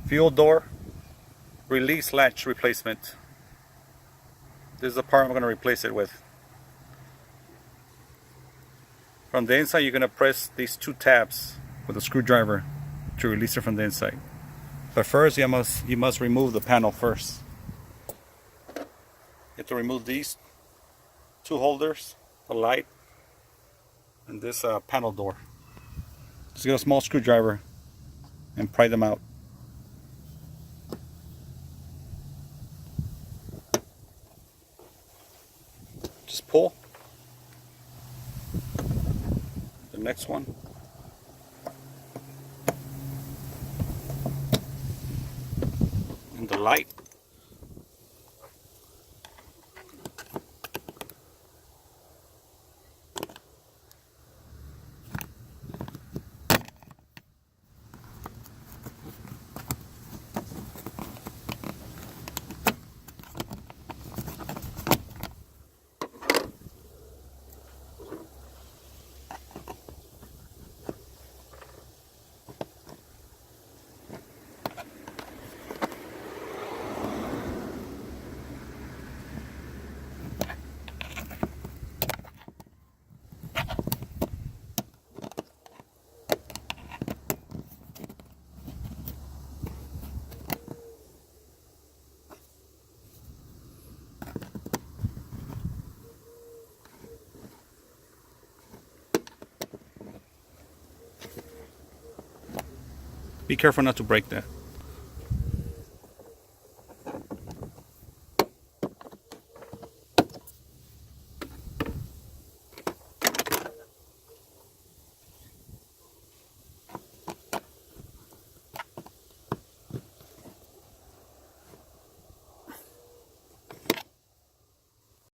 fuel door release latch replacement. This is the part I'm going to replace it with. From the inside, you're going to press these two tabs with a screwdriver to release it from the inside. But first, you must remove the panel first. You have to remove these two holders, the light, and this panel door. Just get a small screwdriver and pry them out. Just pull. The next one. And the light. Be careful not to break that.